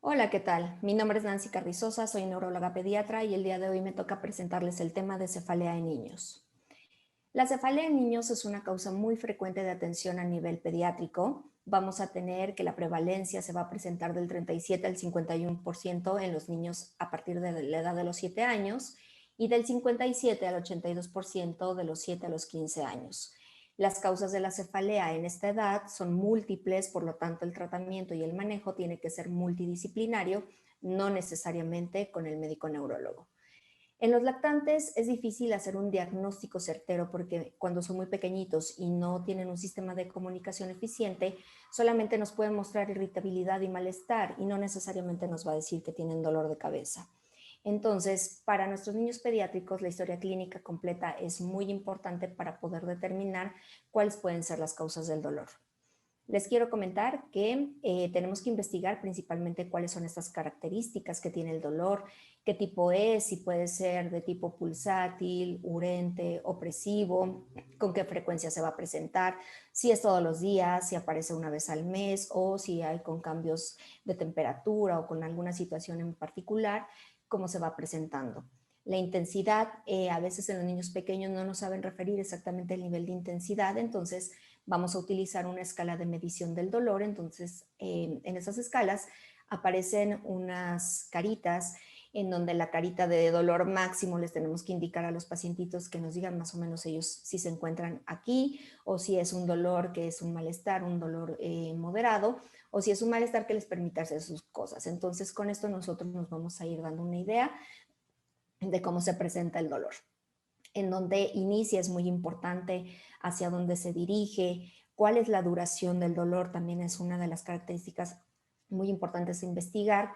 Hola, ¿qué tal? Mi nombre es Nancy Carrizosa, soy neuróloga pediatra y el día de hoy me toca presentarles el tema de cefalea en niños. La cefalea en niños es una causa muy frecuente de atención a nivel pediátrico. Vamos a tener que la prevalencia se va a presentar del 37 al 51% en los niños a partir de la edad de los 7 años y del 57 al 82% de los 7 a los 15 años. Las causas de la cefalea en esta edad son múltiples, por lo tanto el tratamiento y el manejo tiene que ser multidisciplinario, no necesariamente con el médico neurólogo. En los lactantes es difícil hacer un diagnóstico certero porque cuando son muy pequeñitos y no tienen un sistema de comunicación eficiente, solamente nos pueden mostrar irritabilidad y malestar y no necesariamente nos va a decir que tienen dolor de cabeza. Entonces, para nuestros niños pediátricos, la historia clínica completa es muy importante para poder determinar cuáles pueden ser las causas del dolor. Les quiero comentar que tenemos que investigar principalmente cuáles son estas características que tiene el dolor, qué tipo es, si puede ser de tipo pulsátil, urente, opresivo, con qué frecuencia se va a presentar, si es todos los días, si aparece una vez al mes o si hay con cambios de temperatura o con alguna situación en particular, cómo se va presentando. La intensidad, a veces en los niños pequeños no nos saben referir exactamente el nivel de intensidad, entonces vamos a utilizar una escala de medición del dolor. Entonces, en esas escalas aparecen unas caritas en donde la carita de dolor máximo les tenemos que indicar a los pacientitos que nos digan más o menos ellos si se encuentran aquí o si es un dolor que es un malestar, un dolor moderado o si es un malestar que les permita hacer sus cosas. Entonces, con esto nosotros nos vamos a ir dando una idea de cómo se presenta el dolor. En dónde inicia es muy importante, hacia dónde se dirige, cuál es la duración del dolor, también es una de las características muy importantes de investigar.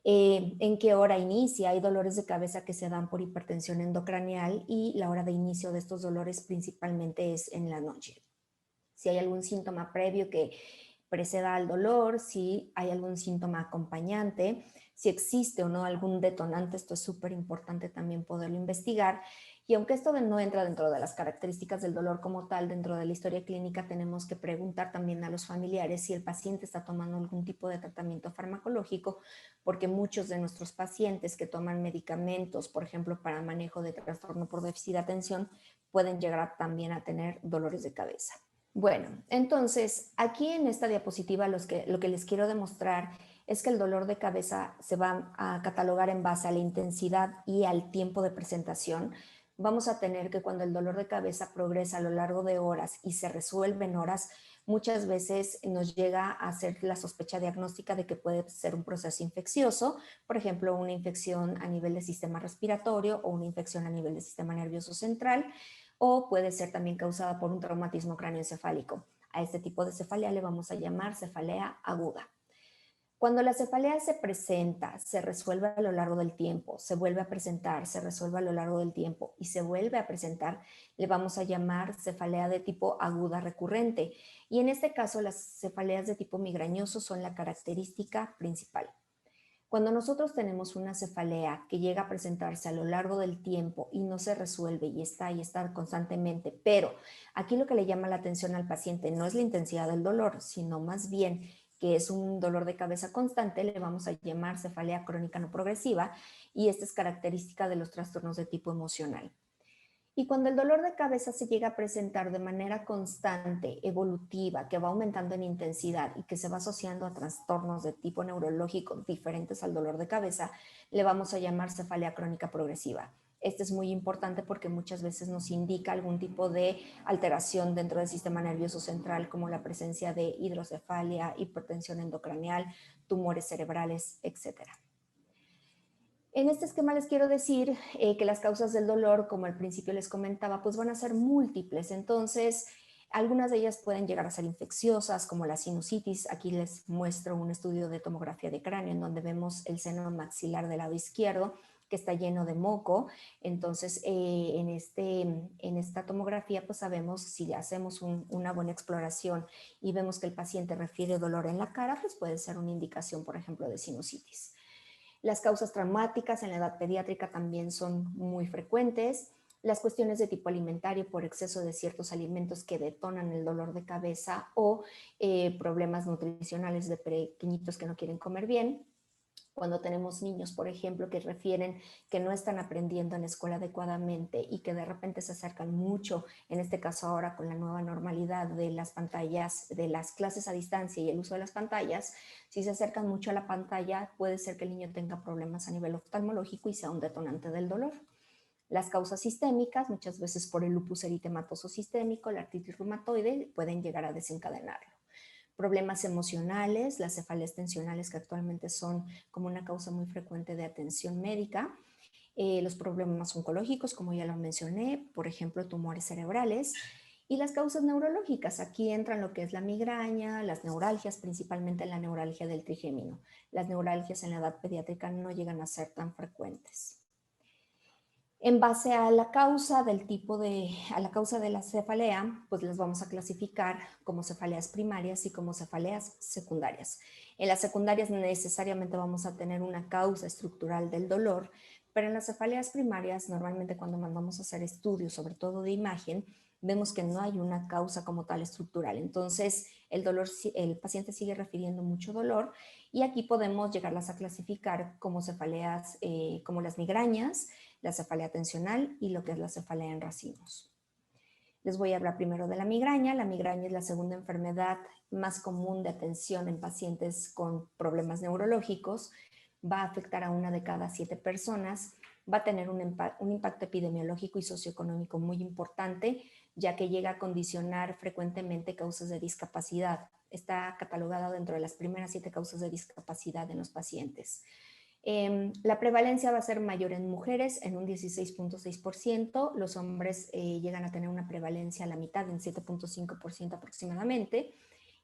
En qué hora inicia, hay dolores de cabeza que se dan por hipertensión endocranial y la hora de inicio de estos dolores principalmente es en la noche. Si hay algún síntoma previo que preceda al dolor, si hay algún síntoma acompañante, si existe o no algún detonante, esto es súper importante también poderlo investigar. Y aunque esto no entra dentro de las características del dolor como tal, dentro de la historia clínica tenemos que preguntar también a los familiares si el paciente está tomando algún tipo de tratamiento farmacológico, porque muchos de nuestros pacientes que toman medicamentos, por ejemplo, para manejo de trastorno por déficit de atención, pueden llegar también a tener dolores de cabeza. Bueno, entonces aquí en esta diapositiva lo que les quiero demostrar es que el dolor de cabeza se va a catalogar en base a la intensidad y al tiempo de presentación. Vamos a tener que cuando el dolor de cabeza progresa a lo largo de horas y se resuelve en horas, muchas veces nos llega a hacer la sospecha diagnóstica de que puede ser un proceso infeccioso, por ejemplo, una infección a nivel del sistema respiratorio o una infección a nivel del sistema nervioso central, o puede ser también causada por un traumatismo cráneoencefálico. A este tipo de cefalea le vamos a llamar cefalea aguda. Cuando la cefalea se presenta, se resuelve a lo largo del tiempo, se vuelve a presentar, se resuelve a lo largo del tiempo y se vuelve a presentar, le vamos a llamar cefalea de tipo aguda recurrente. Y en este caso, las cefaleas de tipo migrañoso son la característica principal. Cuando nosotros tenemos una cefalea que llega a presentarse a lo largo del tiempo y no se resuelve y está constantemente, pero aquí lo que le llama la atención al paciente no es la intensidad del dolor, sino más bien que es un dolor de cabeza constante, le vamos a llamar cefalea crónica no progresiva y esta es característica de los trastornos de tipo emocional. Y cuando el dolor de cabeza se llega a presentar de manera constante, evolutiva, que va aumentando en intensidad y que se va asociando a trastornos de tipo neurológico diferentes al dolor de cabeza, le vamos a llamar cefalea crónica progresiva. Este es muy importante porque muchas veces nos indica algún tipo de alteración dentro del sistema nervioso central, como la presencia de hidrocefalia, hipertensión endocranial, tumores cerebrales, etcétera. En este esquema les quiero decir que las causas del dolor, como al principio les comentaba, pues van a ser múltiples. Entonces, algunas de ellas pueden llegar a ser infecciosas, como la sinusitis. Aquí les muestro un estudio de tomografía de cráneo en donde vemos el seno maxilar del lado izquierdo que está lleno de moco. Entonces, en esta tomografía, pues sabemos si hacemos una buena exploración y vemos que el paciente refiere dolor en la cara, pues puede ser una indicación, por ejemplo, de sinusitis. Las causas traumáticas en la edad pediátrica también son muy frecuentes. Las cuestiones de tipo alimentario por exceso de ciertos alimentos que detonan el dolor de cabeza o problemas nutricionales de pequeñitos que no quieren comer bien. Cuando tenemos niños, por ejemplo, que refieren que no están aprendiendo en la escuela adecuadamente y que de repente se acercan mucho, en este caso ahora con la nueva normalidad de las pantallas, de las clases a distancia y el uso de las pantallas, si se acercan mucho a la pantalla, puede ser que el niño tenga problemas a nivel oftalmológico y sea un detonante del dolor. Las causas sistémicas, muchas veces por el lupus eritematoso sistémico, la artritis reumatoide, pueden llegar a desencadenarlo. Problemas emocionales, las cefaleas tensionales que actualmente son como una causa muy frecuente de atención médica, los problemas oncológicos, como ya lo mencioné, por ejemplo, tumores cerebrales, y las causas neurológicas. Aquí entran lo que es la migraña, las neuralgias, principalmente la neuralgia del trigémino. Las neuralgias en la edad pediátrica no llegan a ser tan frecuentes. En base a la causa a la causa de la cefalea, pues las vamos a clasificar como cefaleas primarias y como cefaleas secundarias. En las secundarias necesariamente vamos a tener una causa estructural del dolor, pero en las cefaleas primarias, normalmente cuando mandamos a hacer estudios, sobre todo de imagen, vemos que no hay una causa como tal estructural. Entonces, el paciente sigue refiriendo mucho dolor y aquí podemos llegarlas a clasificar como cefaleas, como las migrañas, la cefalea tensional y lo que es la cefalea en racimos. Les voy a hablar primero de la migraña. La migraña es la segunda enfermedad más común de atención en pacientes con problemas neurológicos. Va a afectar a 1 de cada 7 personas. Va a tener un impacto epidemiológico y socioeconómico muy importante, ya que llega a condicionar frecuentemente causas de discapacidad. Está catalogada dentro de las primeras 7 causas de discapacidad en los pacientes. La prevalencia va a ser mayor en mujeres en un 16.6%, los hombres llegan a tener una prevalencia a la mitad, en 7.5% aproximadamente,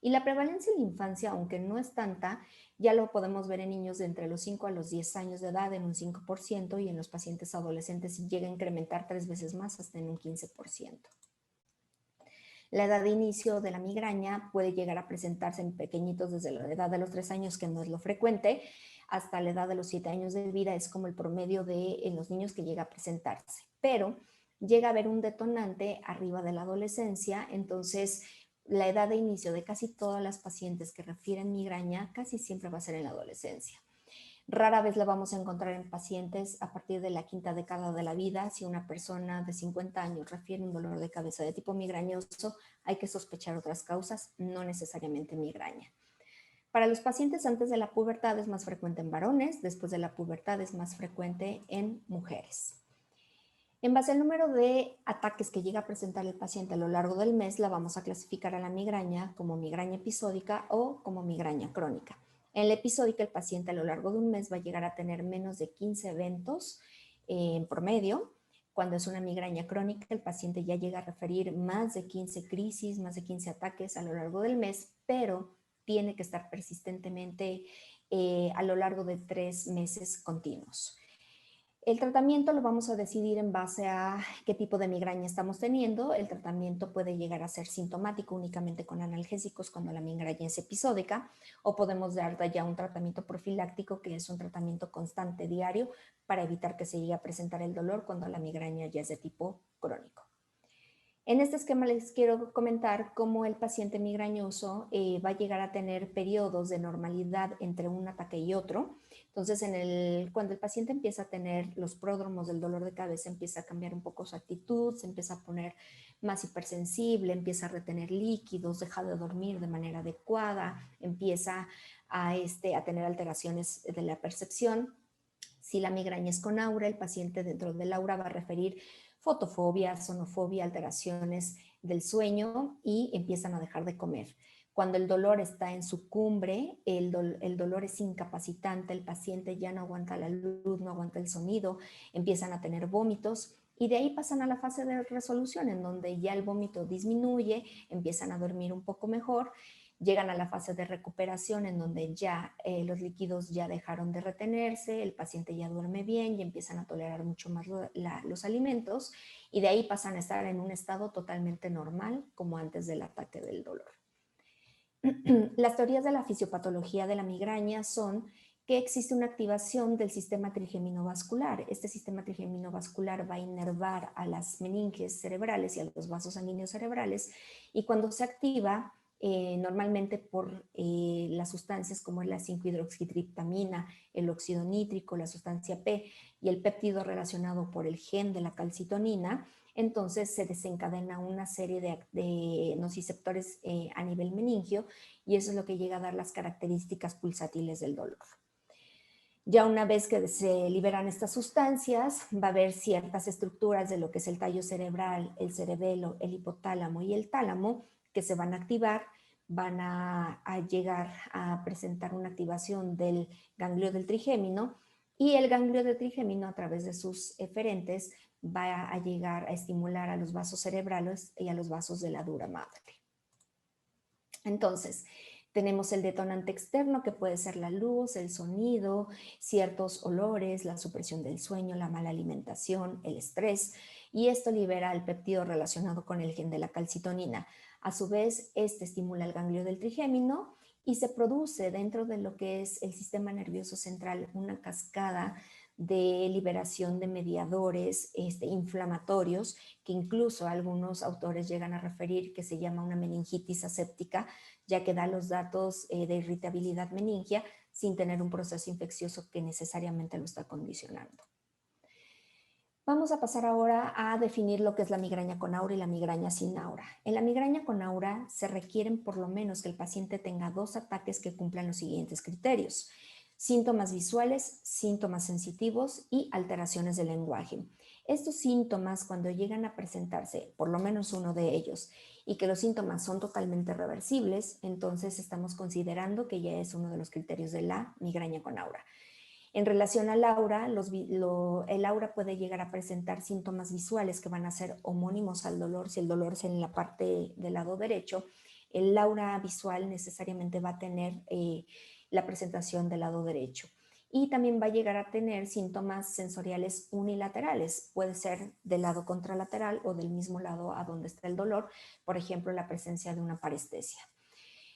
y la prevalencia en la infancia, aunque no es tanta, ya lo podemos ver en niños de entre los 5 a los 10 años de edad en un 5% y en los pacientes adolescentes llega a incrementar 3 veces más, hasta en un 15%. La edad de inicio de la migraña puede llegar a presentarse en pequeñitos desde la edad de los 3 años, que no es lo frecuente, hasta la edad de los 7 años de vida, es como el promedio en los niños que llega a presentarse. Pero llega a haber un detonante arriba de la adolescencia, entonces la edad de inicio de casi todas las pacientes que refieren migraña casi siempre va a ser en la adolescencia. Rara vez la vamos a encontrar en pacientes a partir de la quinta década de la vida. Si una persona de 50 años refiere un dolor de cabeza de tipo migrañoso, hay que sospechar otras causas, no necesariamente migraña. Para los pacientes antes de la pubertad es más frecuente en varones, después de la pubertad es más frecuente en mujeres. En base al número de ataques que llega a presentar el paciente a lo largo del mes, la vamos a clasificar a la migraña como migraña episódica o como migraña crónica. En la episódica, el paciente a lo largo de un mes va a llegar a tener menos de 15 eventos en promedio. Cuando es una migraña crónica, el paciente ya llega a referir más de 15 crisis, más de 15 ataques a lo largo del mes, pero tiene que estar persistentemente a lo largo de 3 meses continuos. El tratamiento lo vamos a decidir en base a qué tipo de migraña estamos teniendo. El tratamiento puede llegar a ser sintomático únicamente con analgésicos cuando la migraña es episódica, o podemos dar ya un tratamiento profiláctico, que es un tratamiento constante diario para evitar que se llegue a presentar el dolor cuando la migraña ya es de tipo crónico. En este esquema les quiero comentar cómo el paciente migrañoso va a llegar a tener periodos de normalidad entre un ataque y otro. Entonces, cuando el paciente empieza a tener los pródromos del dolor de cabeza, empieza a cambiar un poco su actitud, se empieza a poner más hipersensible, empieza a retener líquidos, deja de dormir de manera adecuada, empieza a tener alteraciones de la percepción. Si la migraña es con aura, el paciente dentro del aura va a referir fotofobia, sonofobia, alteraciones del sueño y empiezan a dejar de comer. Cuando el dolor está en su cumbre, el dolor es incapacitante, el paciente ya no aguanta la luz, no aguanta el sonido, empiezan a tener vómitos y de ahí pasan a la fase de resolución, en donde ya el vómito disminuye, empiezan a dormir un poco mejor, llegan a la fase de recuperación en donde ya los líquidos ya dejaron de retenerse, el paciente ya duerme bien y empiezan a tolerar mucho más los alimentos y de ahí pasan a estar en un estado totalmente normal como antes del ataque del dolor. Las teorías de la fisiopatología de la migraña son que existe una activación del sistema trigeminovascular. Este sistema trigeminovascular va a inervar a las meninges cerebrales y a los vasos sanguíneos cerebrales y cuando se activa normalmente por las sustancias como es la 5-hidroxitriptamina, el óxido nítrico, la sustancia P y el péptido relacionado por el gen de la calcitonina. Entonces se desencadena una serie de nociceptores a nivel meningio y eso es lo que llega a dar las características pulsátiles del dolor. Ya una vez que se liberan estas sustancias, va a haber ciertas estructuras de lo que es el tallo cerebral, el cerebelo, el hipotálamo y el tálamo que se van a activar, van a llegar a presentar una activación del ganglio del trigémino y el ganglio del trigémino a través de sus eferentes va a llegar a estimular a los vasos cerebrales y a los vasos de la dura madre. Entonces, tenemos el detonante externo que puede ser la luz, el sonido, ciertos olores, la supresión del sueño, la mala alimentación, el estrés, y esto libera el péptido relacionado con el gen de la calcitonina. A su vez, este estimula el ganglio del trigémino y se produce dentro de lo que es el sistema nervioso central una cascada de liberación de mediadores inflamatorios que incluso algunos autores llegan a referir que se llama una meningitis aséptica, ya que da los datos de irritabilidad meningia sin tener un proceso infeccioso que necesariamente lo está condicionando. Vamos a pasar ahora a definir lo que es la migraña con aura y la migraña sin aura. En la migraña con aura se requieren por lo menos que el paciente tenga 2 ataques que cumplan los siguientes criterios: síntomas visuales, síntomas sensitivos y alteraciones del lenguaje. Estos síntomas, cuando llegan a presentarse, por lo menos uno de ellos, y que los síntomas son totalmente reversibles, entonces estamos considerando que ya es uno de los criterios de la migraña con aura. En relación al aura, el aura puede llegar a presentar síntomas visuales que van a ser homónimos al dolor. Si el dolor es en la parte del lado derecho, el aura visual necesariamente va a tener la presentación del lado derecho. Y también va a llegar a tener síntomas sensoriales unilaterales. Puede ser del lado contralateral o del mismo lado a donde está el dolor, por ejemplo, la presencia de una parestesia.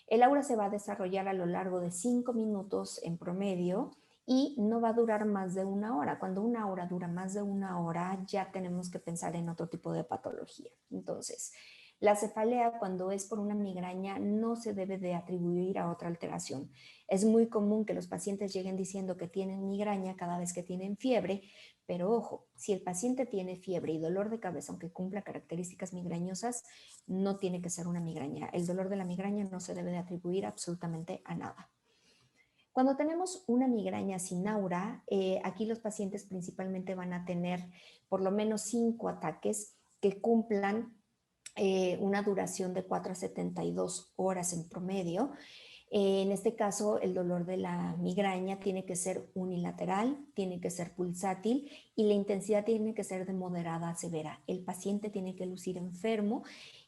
El aura se va a desarrollar a lo largo de 5 minutos en promedio y no va a durar más de 1 hora. Cuando una aura dura más de 1 hora, ya tenemos que pensar en otro tipo de patología. Entonces, la cefalea, cuando es por una migraña, no se debe de atribuir a otra alteración. Es muy común que los pacientes lleguen diciendo que tienen migraña cada vez que tienen fiebre, pero ojo, si el paciente tiene fiebre y dolor de cabeza, aunque cumpla características migrañosas, no tiene que ser una migraña. El dolor de la migraña no se debe de atribuir absolutamente a nada. Cuando tenemos una migraña sin aura, aquí los pacientes principalmente van a tener por lo menos 5 ataques que cumplan una duración de 4 a 72 horas en promedio. En este caso, el dolor de la migraña tiene que ser unilateral, tiene que ser pulsátil y la intensidad tiene que ser de moderada a severa. El paciente tiene que lucir enfermo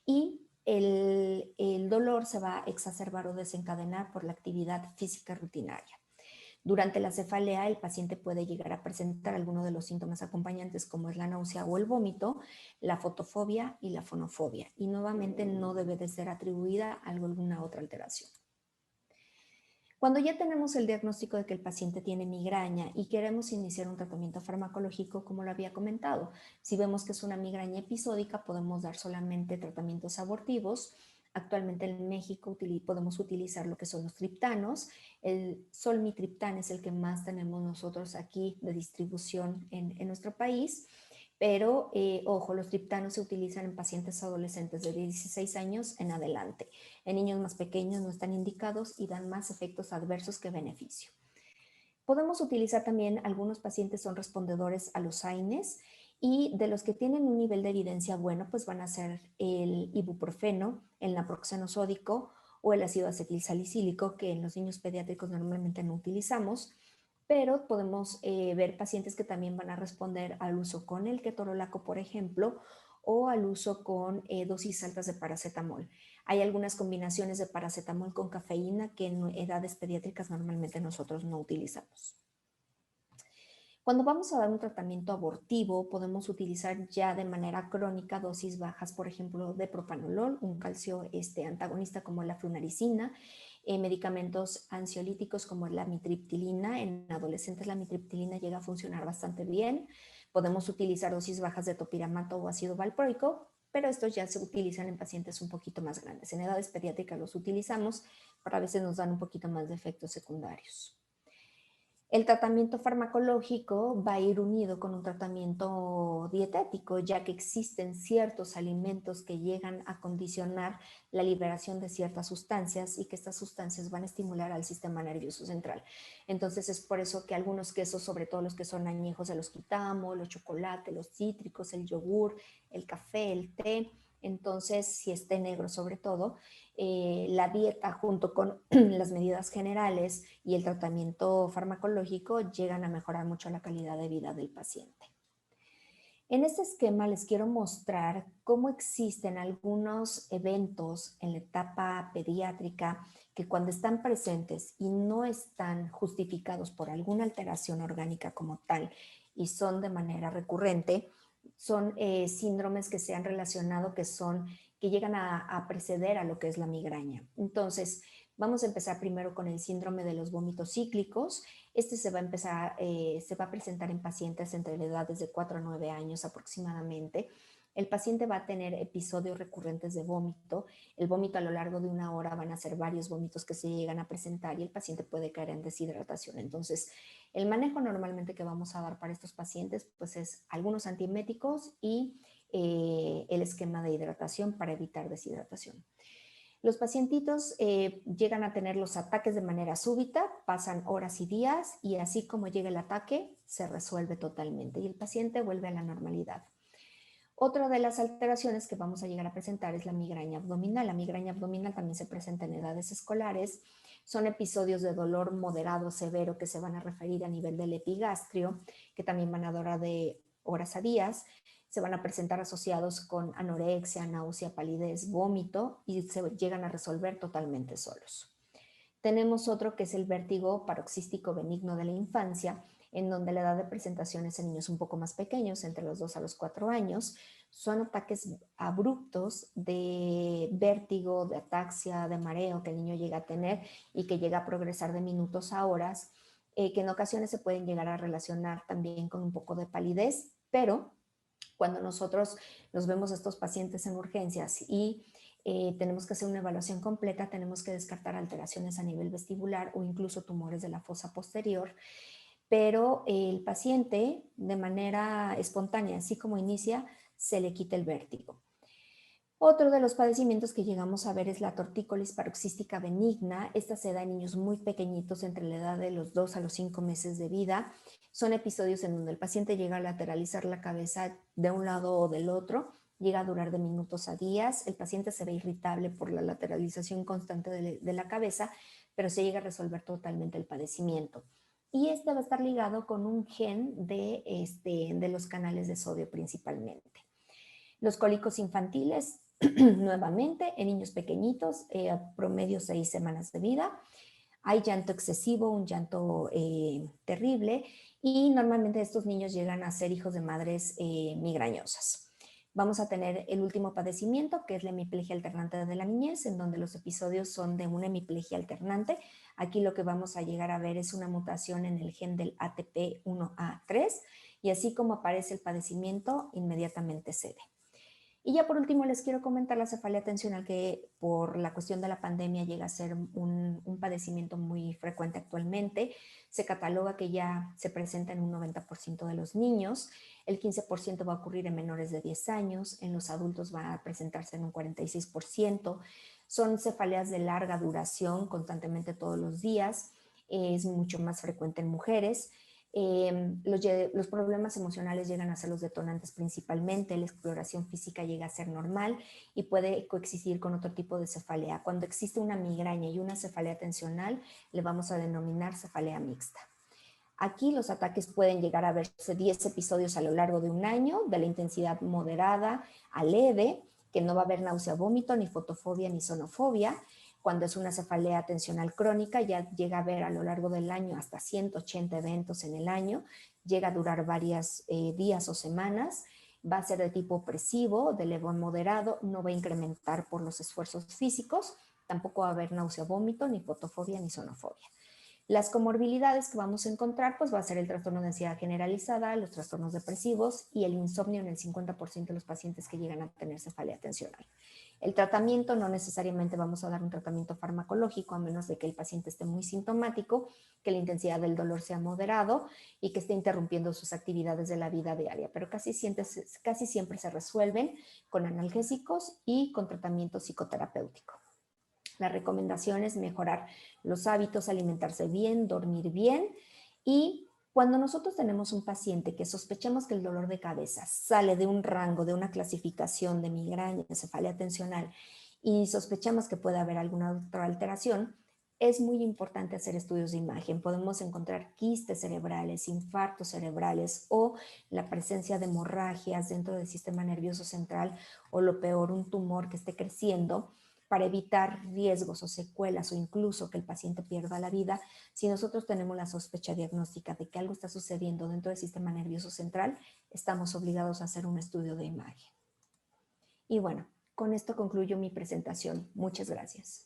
y el dolor se va a exacerbar o desencadenar por la actividad física rutinaria. Durante la cefalea, el paciente puede llegar a presentar algunos de los síntomas acompañantes como es la náusea o el vómito, la fotofobia y la fonofobia. Y nuevamente no debe de ser atribuida a alguna otra alteración. Cuando ya tenemos el diagnóstico de que el paciente tiene migraña y queremos iniciar un tratamiento farmacológico, como lo había comentado, si vemos que es una migraña episódica, podemos dar solamente tratamientos abortivos. Actualmente en México podemos utilizar lo que son los triptanos. El solmitriptán es el que más tenemos nosotros aquí de distribución en nuestro país. Pero, ojo, los triptanos se utilizan en pacientes adolescentes de 16 años en adelante. En niños más pequeños no están indicados y dan más efectos adversos que beneficio. Podemos utilizar también, algunos pacientes son respondedores a los AINES y de los que tienen un nivel de evidencia bueno, pues van a ser el ibuprofeno, el naproxeno sódico o el ácido acetilsalicílico, que en los niños pediátricos normalmente no utilizamos, pero podemos ver pacientes que también van a responder al uso con el ketorolaco, por ejemplo, o al uso con dosis altas de paracetamol. Hay algunas combinaciones de paracetamol con cafeína que en edades pediátricas normalmente nosotros no utilizamos. Cuando vamos a dar un tratamiento abortivo, podemos utilizar ya de manera crónica dosis bajas, por ejemplo, de propanolol, un calcio antagonista como la flunarizina, medicamentos ansiolíticos como la mitriptilina. En adolescentes la mitriptilina llega a funcionar bastante bien. Podemos utilizar dosis bajas de topiramato o ácido valproico pero estos ya se utilizan en pacientes un poquito más grandes. En edades pediátricas los utilizamos, pero a veces nos dan un poquito más de efectos secundarios. El tratamiento farmacológico va a ir unido con un tratamiento dietético, ya que existen ciertos alimentos que llegan a condicionar la liberación de ciertas sustancias y que estas sustancias van a estimular al sistema nervioso central. Entonces es por eso que algunos quesos, sobre todo los que son añejos, se los quitamos, los chocolates, los cítricos, el yogur, el café, el té. Entonces, si es té negro sobre todo, la dieta junto con las medidas generales y el tratamiento farmacológico llegan a mejorar mucho la calidad de vida del paciente. En este esquema les quiero mostrar cómo existen algunos eventos en la etapa pediátrica que cuando están presentes y no están justificados por alguna alteración orgánica como tal y son de manera recurrente, son síndromes que se han relacionado que llegan a preceder a lo que es la migraña. Entonces, vamos a empezar primero con el síndrome de los vómitos cíclicos. Este se va a presentar en pacientes entre edades de 4 a 9 años aproximadamente. El paciente va a tener episodios recurrentes de vómito. El vómito a lo largo de una hora van a ser varios vómitos que se llegan a presentar y el paciente puede caer en deshidratación. Entonces, el manejo normalmente que vamos a dar para estos pacientes pues es algunos antieméticos y el esquema de hidratación para evitar deshidratación. Los pacientitos llegan a tener los ataques de manera súbita, pasan horas y días y así como llega el ataque, se resuelve totalmente y el paciente vuelve a la normalidad. Otra de las alteraciones que vamos a llegar a presentar es la migraña abdominal. La migraña abdominal también se presenta en edades escolares. Son episodios de dolor moderado severo que se van a referir a nivel del epigastrio, que también van a durar de horas a días. Se van a presentar asociados con anorexia, náusea, palidez, vómito y se llegan a resolver totalmente solos. Tenemos otro que es el vértigo paroxístico benigno de la infancia, en donde la edad de presentación es en niños un poco más pequeños, entre los 2 a los 4 años. Son ataques abruptos de vértigo, de ataxia, de mareo que el niño llega a tener y que llega a progresar de minutos a horas, que en ocasiones se pueden llegar a relacionar también con un poco de palidez, pero cuando nosotros nos vemos a estos pacientes en urgencias y tenemos que hacer una evaluación completa, tenemos que descartar alteraciones a nivel vestibular o incluso tumores de la fosa posterior, pero el paciente de manera espontánea, así como inicia, se le quita el vértigo. Otro de los padecimientos que llegamos a ver es la tortícolis paroxística benigna. Esta se da en niños muy pequeñitos entre la edad de los 2 a los 5 meses de vida. Son episodios en donde el paciente llega a lateralizar la cabeza de un lado o del otro, llega a durar de minutos a días. El paciente se ve irritable por la lateralización constante de la cabeza, pero se llega a resolver totalmente el padecimiento. Y este va a estar ligado con un gen de los canales de sodio principalmente. Los cólicos infantiles, nuevamente, en niños pequeñitos, promedio 6 semanas de vida. Hay llanto excesivo, un llanto terrible y normalmente estos niños llegan a ser hijos de madres migrañosas. Vamos a tener el último padecimiento, que es la hemiplegia alternante de la niñez, en donde los episodios son de una hemiplegia alternante. Aquí lo que vamos a llegar a ver es una mutación en el gen del ATP1A3 y así como aparece el padecimiento, inmediatamente cede. Y ya por último les quiero comentar la cefalea tensional, que por la cuestión de la pandemia llega a ser un padecimiento muy frecuente actualmente. Se cataloga que ya se presenta en un 90% de los niños, el 15% va a ocurrir en menores de 10 años, en los adultos va a presentarse en un 46%. Son cefaleas de larga duración, constantemente todos los días, es mucho más frecuente en mujeres. Los problemas emocionales llegan a ser los detonantes principalmente, la exploración física llega a ser normal y puede coexistir con otro tipo de cefalea. Cuando existe una migraña y una cefalea tensional, le vamos a denominar cefalea mixta. Aquí los ataques pueden llegar a verse 10 episodios a lo largo de un año, de la intensidad moderada a leve, que no va a haber náusea, vómito, ni fotofobia, ni sonofobia. Cuando es una cefalea tensional crónica, ya llega a haber a lo largo del año hasta 180 eventos en el año, llega a durar varios días o semanas, va a ser de tipo opresivo, de leve a moderado, no va a incrementar por los esfuerzos físicos, tampoco va a haber náusea, vómito, ni fotofobia, ni sonofobia. Las comorbilidades que vamos a encontrar, pues va a ser el trastorno de ansiedad generalizada, los trastornos depresivos y el insomnio en el 50% de los pacientes que llegan a tener cefalea atencional. El tratamiento, no necesariamente vamos a dar un tratamiento farmacológico, a menos de que el paciente esté muy sintomático, que la intensidad del dolor sea moderado y que esté interrumpiendo sus actividades de la vida diaria, pero casi siempre se resuelven con analgésicos y con tratamiento psicoterapéutico. La recomendación es mejorar los hábitos, alimentarse bien, dormir bien y cuando nosotros tenemos un paciente que sospechamos que el dolor de cabeza sale de un rango, de una clasificación de migraña, cefalea atencional y sospechamos que puede haber alguna otra alteración, es muy importante hacer estudios de imagen. Podemos encontrar quistes cerebrales, infartos cerebrales o la presencia de hemorragias dentro del sistema nervioso central o lo peor, un tumor que esté creciendo para evitar riesgos o secuelas o incluso que el paciente pierda la vida. Si nosotros tenemos la sospecha diagnóstica de que algo está sucediendo dentro del sistema nervioso central, estamos obligados a hacer un estudio de imagen. Y bueno, con esto concluyo mi presentación. Muchas gracias.